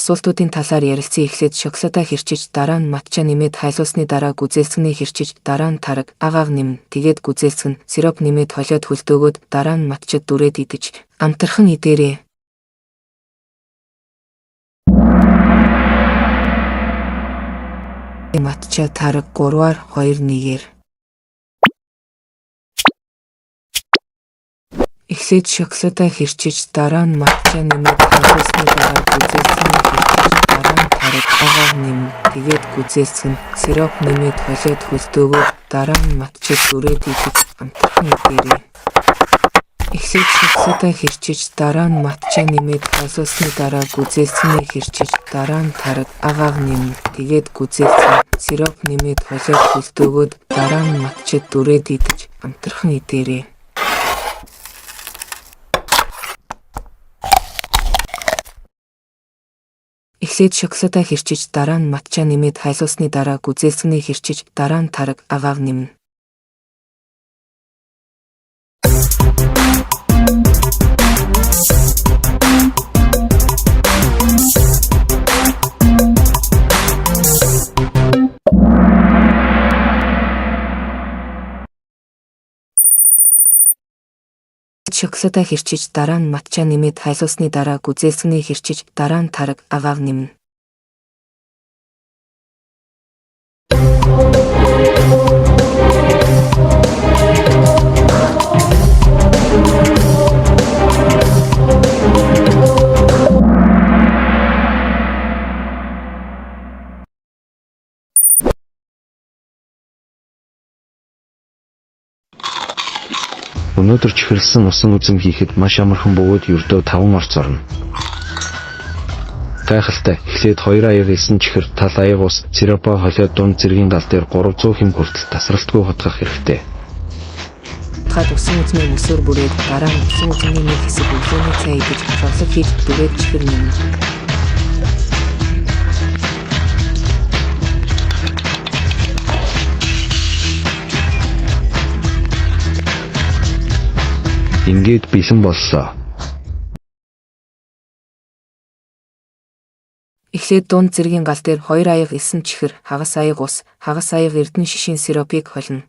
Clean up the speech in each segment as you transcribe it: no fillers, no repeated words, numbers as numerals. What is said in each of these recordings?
асуултуудын талаар ярилцсан эхлээд шоколадаа хэрчиж дараа нь матча нэмээд хайлуулсны дараа гүзээлцгний хэрчиж дараа нь тараг агаав нэмнэ. Тэгээд гүзээлцгэн сироп нэмээд холиод хөлтөөгөөд дараа нь матчад дүрээд идэж амтархан идээрэй. Матча тараг 3-аар 2-1-ээр. Эхлээд шоколадаа хэрчиж дараа нь матча нэмээд хайлуулсны дараа гүзээлцгний хэрчиж дараа нь тараг агаав нэмнэ. Тэгээд гүзээлцгэн сироп нэмээд холиод хөлтөөгөөд дараа нь матчад дүрээд идэж амтархан идээрэй. Эхлээд шоколадаа хэрчиж дараа нь матча нэмээд хайлуулсны дараа гүзээлцгний хэрчиж дараа нь тараг агаав нэмнэ. Тэгээд гүзээлцгэн сироп нэмээд холиод хөлтөөгөөд дараа нь матчад дүрээд идэж амтархан идээрэй. Эхлээд шоколадаа хэрчиж дараа нь матча нэмээд хайлуулсны дараа гүзээлцгний хэрчиж дараа нь тараг агаав нэмнэ. Шоколадаа хэрчиж дараа нь матча нэмээд хайлуулсны дараа гүзээлцгний хэрчиж дараа нь тараг агаав нэмнэ. Өнөөдөр чихэрлсэн усан үзэм хийхэд маш амархан бөгөөд ердөө 5 орц орно. Гайхалтай. Эхлээд 2 аяг элсэн чихэр тал аяг ус сиропоо холиод дунд зэргийн гал дээр 300 хэм хүртэл тасралтгүй хотгох хэрэгтэй. Хад усан үзмээ мөсөөр бүрээд дараа нь усан үзмийн нэг хэсэг өглөөний цай идэж шавлаг хийж дүрээд чихэр нэмнэ. Ингээд бэлэн боллоо. Эхлээд дунд зэргийн гал дээр 2 аяг элсэн чихэр, хагас аяг ус, хагас аяг эрдэнэ шишийн сиропыг холино.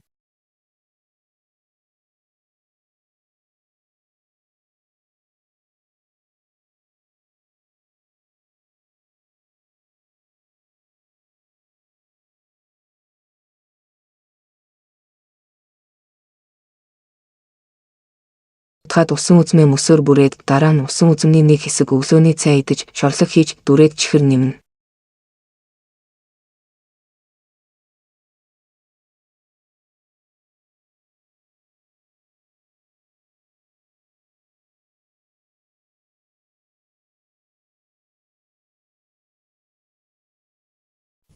Хад усан үзмээ мөсөөр бүрээд дараа нь усан үзмний нэг хэсэг өглөөний цай идэж шорлог хийж дүрээд чихэр нэмнэ.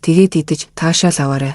Тэгээд идэж таашаал аваарай.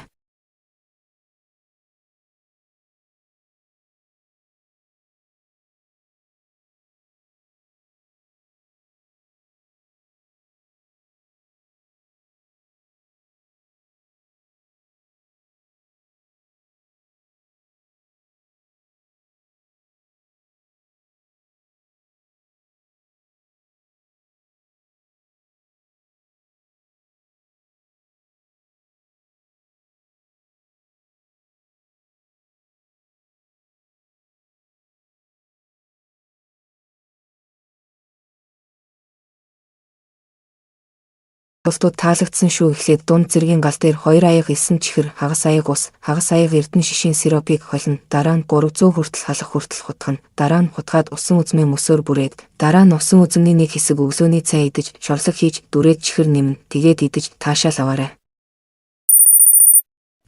Бусдууд таалагдсан шүү. Эхлээд дунд зэргийн гал дээр 2 аяг элсэн чихэр, хагас аяг ус, хагас аяг эрдэнэ шишийн сиропыг холино. Дараа нь 300 хүртэл халах хүртэл хутгана. Дараа нь хутгаад усан үзмээ мөсөөр бүрээд дараа нь усан үзмний нэг хэсэг өглөөний цай идэж шорлог хийж дүрээд чихэр нэмнэ. Тэгээд идэж таашаал аваарай.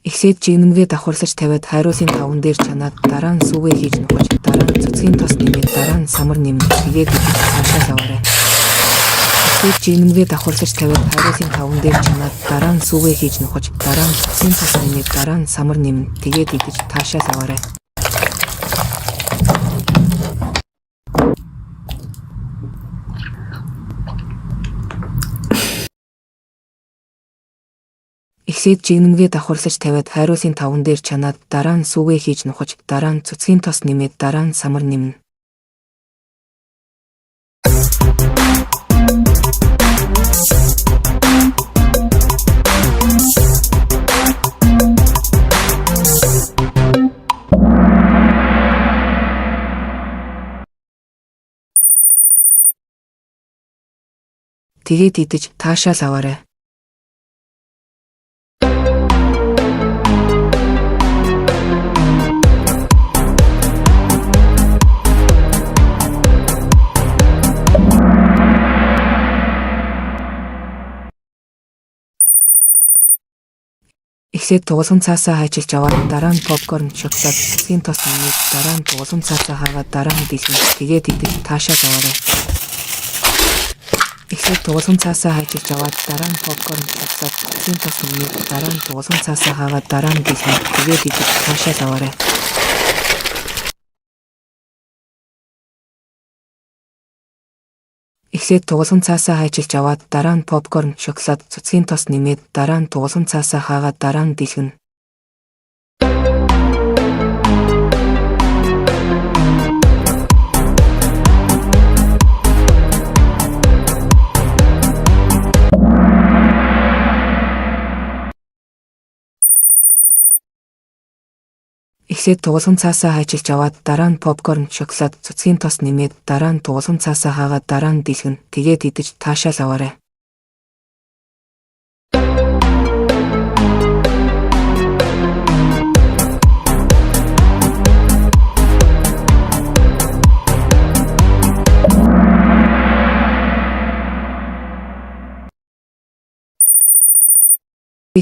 Эхлээд жигнэмгээ давхарлаж тавиад хайруулын таван дээр чанаад дараа нь сүвээ хийж нухаж дараа нь цэцгийн тос нэмээд дараа нь самар нэмнэ. Тэгээд идэж таашаал аваарай. Эхлээд жигнэмгээ давхарлаж тавиад хайруулын таван дээр чанаад дараа нь сүвээ хийж нухаж дараа нь цэцгийн тос нэмээд дараа нь самар нэмнэ. Тэгээд идэж таашаал аваарай. Эхлээд жигнэмгээ давхарлаж тавиад хайруулын таван дээр чанаад дараа нь сүвээ хийж нухаж дараа нь цэцгийн тос нэмээд дараа нь самар нэмнэ. Тэгээд идэж таашаал аваарай. Эхлээд туулган цаасаа хайчилж аваад дараа нь попкорн, шоколад, цэцгийн тос нэмээд дараа нь туулган цаасаа хаагаад дараа нь дэлгэн. Тэгээд идэж таашаал аваарай. Эхлээд туулган цаасаа хайчилж аваад дараа нь попкорн, шоколад, цэцгийн тос нэмээд дараа нь туулган цаасаа хаагаад дараа нь дэлгэн. Тэгээд идэж таашаал аваарай. Эхлээд туулган цаасаа хайчилж аваад дараа нь попкорн, шоколад, цэцгийн тос нэмээд дараа нь туулган цаасаа хаагаад дараа нь дэлгэн. Эхлээд туулган цаасаа хайчилж аваад дараа нь попкорн, шоколад, цэцгийн тос нэмээд дараа нь туулган цаасаа хаагаад дараа нь дэлгэн. Тэгээд идэж таашаал аваарай.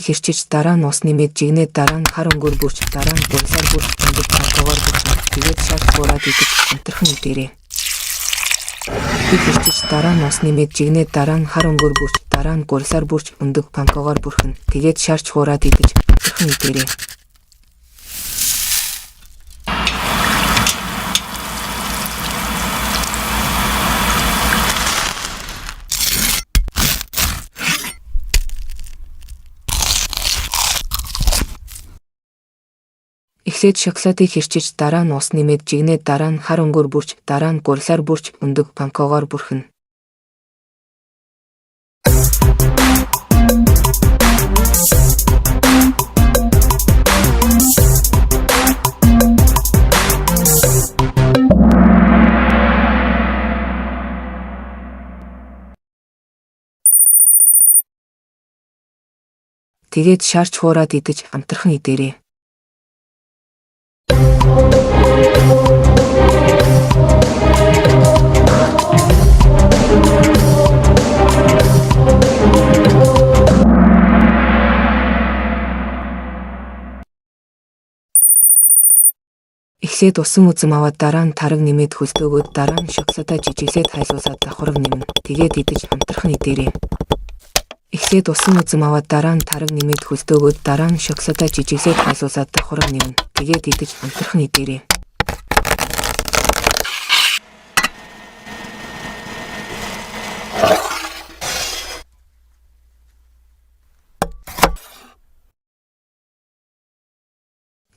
Хэрчиж дараа нь ус нэмээд жигнээд дараа нь хар өнгөөр бүрч дараа нь гурсаар бүрч ингээд таагаар бүрч тэгээд шал буураад идэж амтрхан идээрэй. Хэрчиж дараа нь ус нэмээд жигнээд дараа нь хар өнгөөр бүрч дараа нь гурсаар бүрч өндөг панкогоор бүрхэн тэгээд шарч хуураад идэж амтрхан идээрэй. Эхлээд шоколадыг хэрчиж дараа нь ус нэмээд жигнээд дараа нь хар өнгөөр бүрч дараа нь гурсаар бүрч өндөг панкогоор бүрхэн. Тэгээд шарч хуураад идэж амтрхан идээрэй. Эхлээд усан үзэм аваад дараа нь тараг нэмээд хөлтөөгөөд дараа нь шоколадаа жижиглээд хайлуулаад давхарга нэмнэ. Тэгээд идэж амтрхан идээрэй. Эхлээд усан үзэм аваад дараа нь тараг нэмээд хөлтөөгөөд дараа нь шоколадаа жижиглээд хайлуулаад давхарга нэмнэ. Тэгээд идэж амтрхан идээрэй.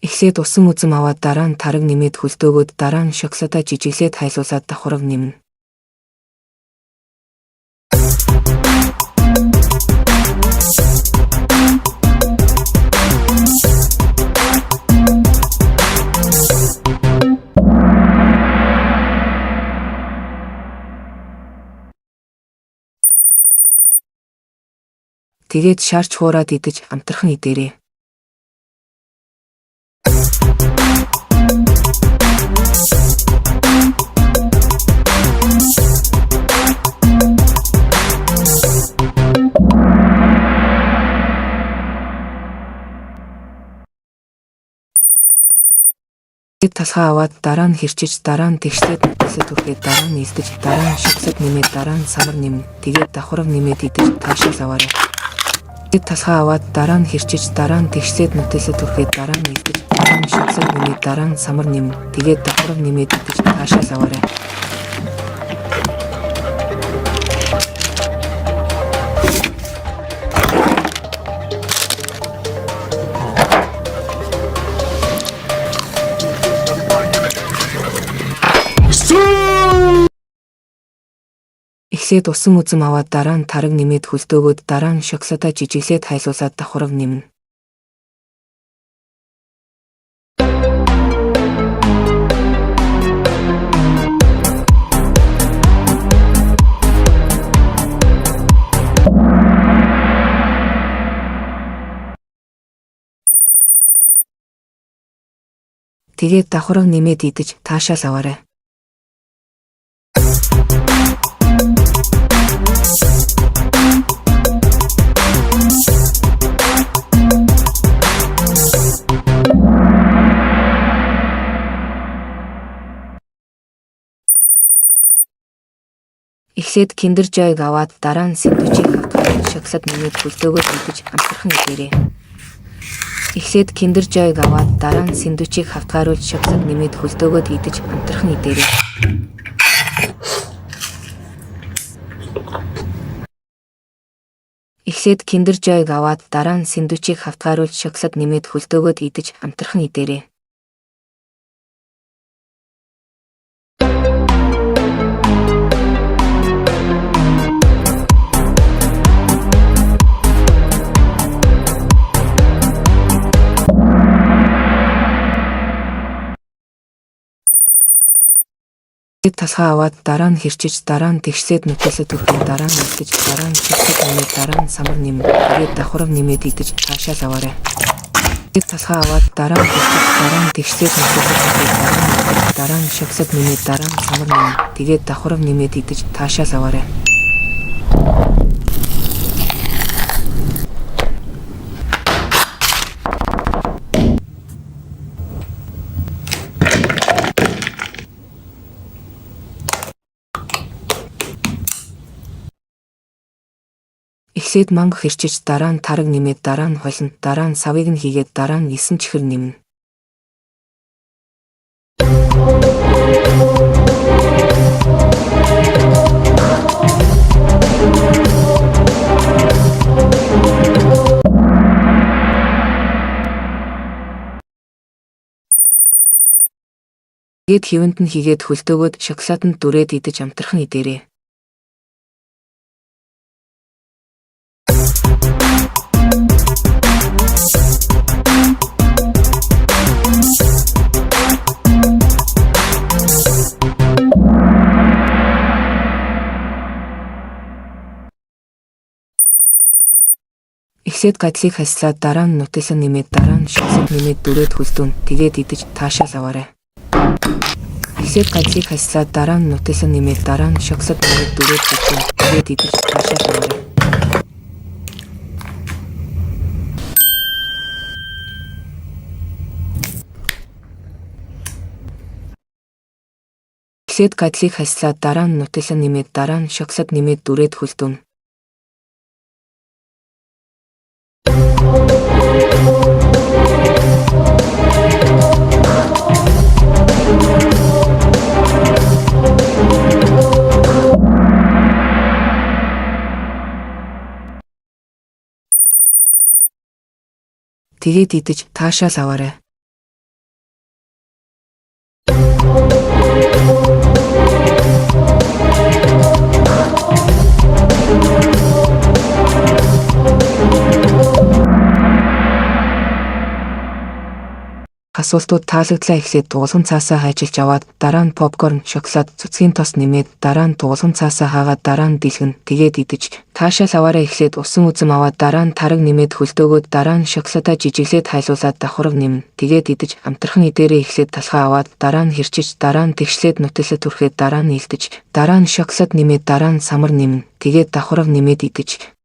Эхлээд усан үзэм аваад дараа нь тараг нэмээд хөлтөөгөөд дараа нь шоколадаа жижиглээд хайлуулаад давхарга нэмнэ. Тэгээд шарч хуураад идэж амтрхан идээрэй. Талхаа аваад дараа нь хэрчиж дараа нь тэгшлээд нүтлэд түрхээд дараа нь илдэж дараа нь шоколад нэмээд дараа нь самар нэмнэ. Тэгээд давхарга нэмээд идэж таашаал аваарай. Талхаа аваад дараа нь хэрчиж дараа нь тэгшлээд нүтлэд түрхээд дараа нь илдэж дараа нь шоколад нэмээд дараа нь самар нэмнэ. Тэгээд давхарга нэмээд идэж таашаал аваарай. Эхлээд усан үзэм аваад дараа нь тараг нэмээд хөлтөөгөөд дараа нь шоколадаа жижиглээд хайлуулаад давхарга нэмнэ. Тэгээд давхарга нэмээд идэж таашаал аваарай. Эхлээд Kinder Joy-г аваад дараа нь сэндвичийг хавтгаж шоколад нэмээд хөлдөөгөө идэж амтархан идээрэй. Эхлээд Kinder Joy-г аваад дараа нь сэндвичийг хавтгааруулж шоколад нэмээд хөлдөөгөө идэж амтархан идээрэй. Эхлээд Kinder Joy-г аваад дараа нь сэндвичийг хавтгааруулж шоколад нэмээд хөлдөөгөө идэж амтархан идээрэй. Талхаа аваад дараа нь хэрчиж дараа нь тэгшлээд нутгалд төрхийн дараа нь идэж дараа нь шоколад нэмээд дараа нь самар нэмээд тэгээд давхарга нэмээд идэж таашаал аваарай. Талхаа аваад дараа нь хэрчиж дараа нь тэгшлээд нутгалд төрхийн дараа нь шоколад нэмээд дараа нь самар нэмээд тэгээд давхарга нэмээд идэж таашаал аваарай. Эхлээд манго хэрчиж дараа нь тараг нэмээд дараа нь холно дараа нь савыг нь хийгээд дараа нь 9 чихэр нэмнэ. Тэгээд хэвэнд нь хийгээд хөлдөөгөөд шоколаданд дүрээд идэж амтархан идээрэй. Эхлээд гадлыг хаслаад дараа нь нутгалаа нэмээд дараа нь шоколад нэмээд дүрээд хөлдөөн тэгээд идэж таашаал аваарай. Эхлээд гадлыг хаслаад дараа нь нутгалаа нэмээд дараа нь шоколад нэмээд дүрээд хөлдөөн тэгээд идэж таашаал аваарай. Эхлээд гадлыг хаслаад дараа нь нутгалаа нэмээд дараа нь шоколад нэмээд дүрээд хөлдөөн. Тэгээд идэж таашаал аваарай. Асуултууд таалагдлаа эхлээд дугуулган цаасаа хайчилж аваад дараа нь попкорн, шоколад, цуцгийн тос нэмээд дараа нь дугуулган цаасаа хаагаад дараа нь дэлгэн тэгээд идэж таашаал аваарай. Эхлээд усан үзэм аваад дараа нь тараг нэмээд хөлдөөгөөд дараа нь шоколадаа жижиглээд хайлуулаад давхарга нэмнэ. Тэгээд идэж амтархан идээрээ. Эхлээд талхаа аваад дараа нь хэрчиж дараа нь тэгшлээд нутгалд түрхээд дараа нь илдэж дараа нь шоколад нэмээд дараа нь самар нэмнэ. Тэгээд давхарга нэмээд идэж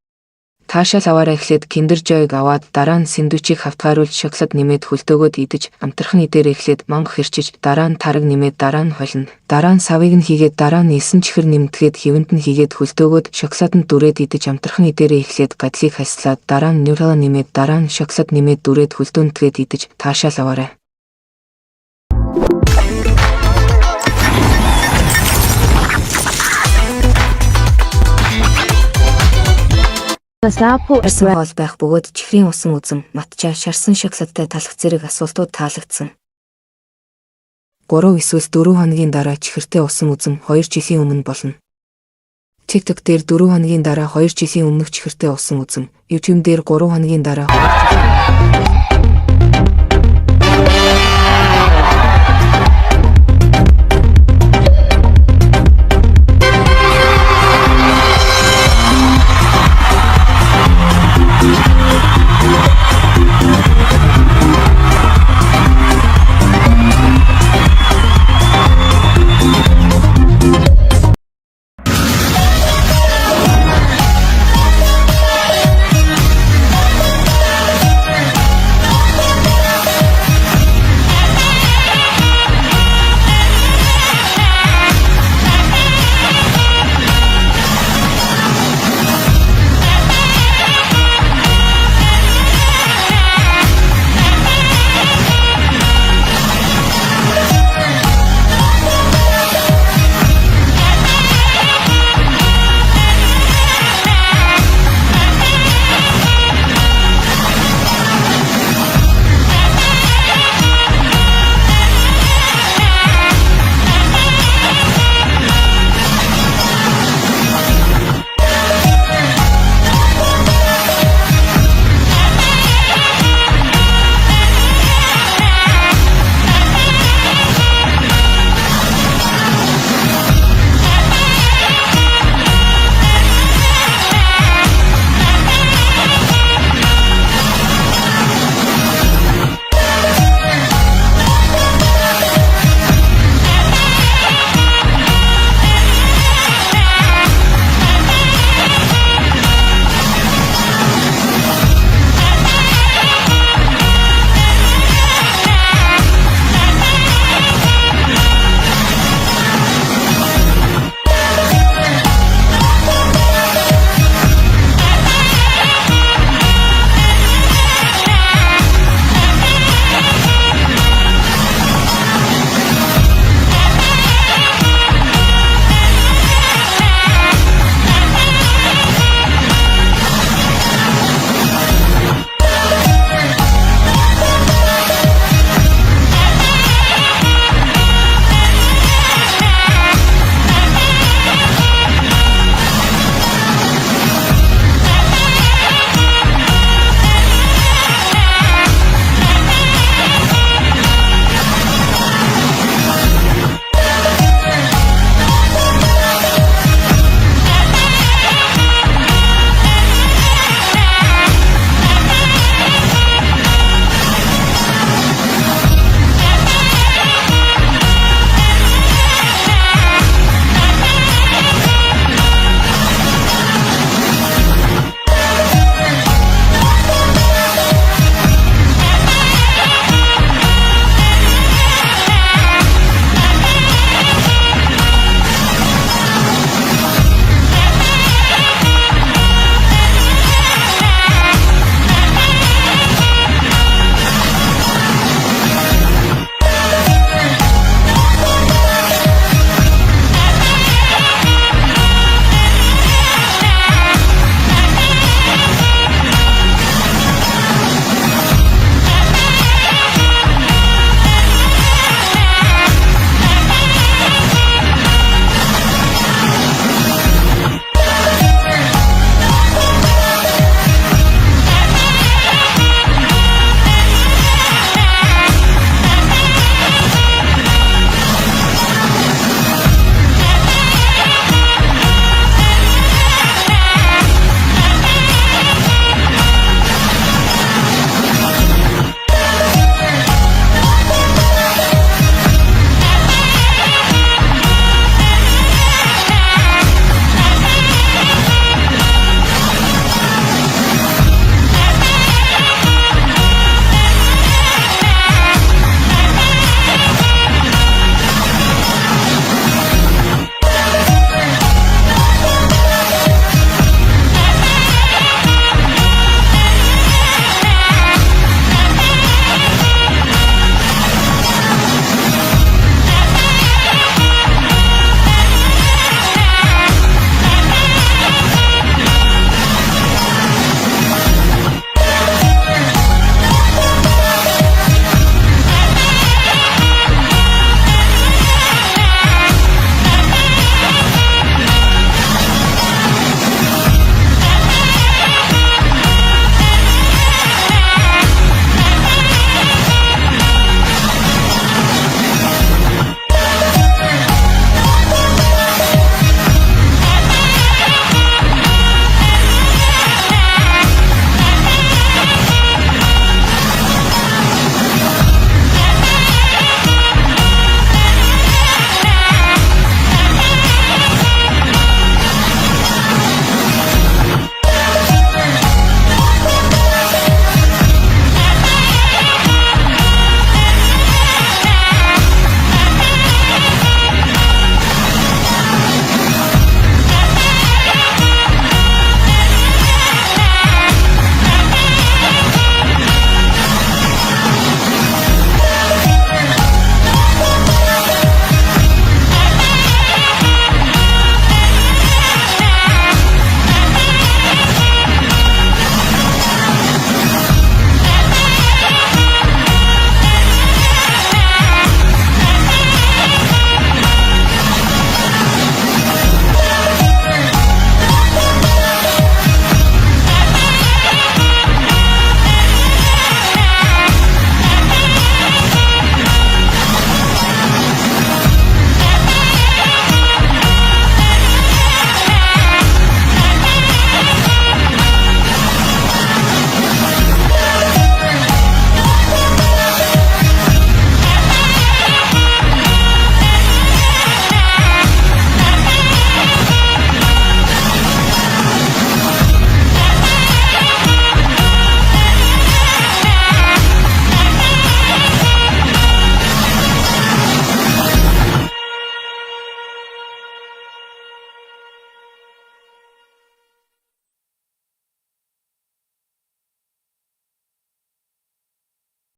таашаал аваарай. Эхлээд Kinder Joy-г аваад дараа нь сэндвичийг хавтгааруулж шоколад нэмээд хөлдөөгөөд идэж амтархан идээрээ. Эхлээд манго хэрчиж дараа нь тараг нэмээд дараа нь холно дараа нь савыг нь хийгээд дараа нь 9 чихэр нэмтгэхэд хэвэнд нь хийгээд хөлдөөгөөд шоколаданд дүрээд идэж амтархан идээрээ. Эхлээд гадлыг хаслаад дараа нь нутгалаа нэмээд дараа нь шоколад нэмээд дүрээд хөлдөөнтгээд идэж таашаал аваарай. Асуувал байх бөгөөд чихрийн усан үзэм, матча, шарсан шоколадтай талах зэрэг асуултууд таалагдсан. 3 эсвэл 4 хоногийн дараа чихэртэй усан үзэм 2 жилийн өмнө болно. TikTok дээр 4 хоногийн дараа 2 жилийн өмнөх чихэртэй усан үзэм, YouTube дээр 3 хоногийн дараа 2 жилийн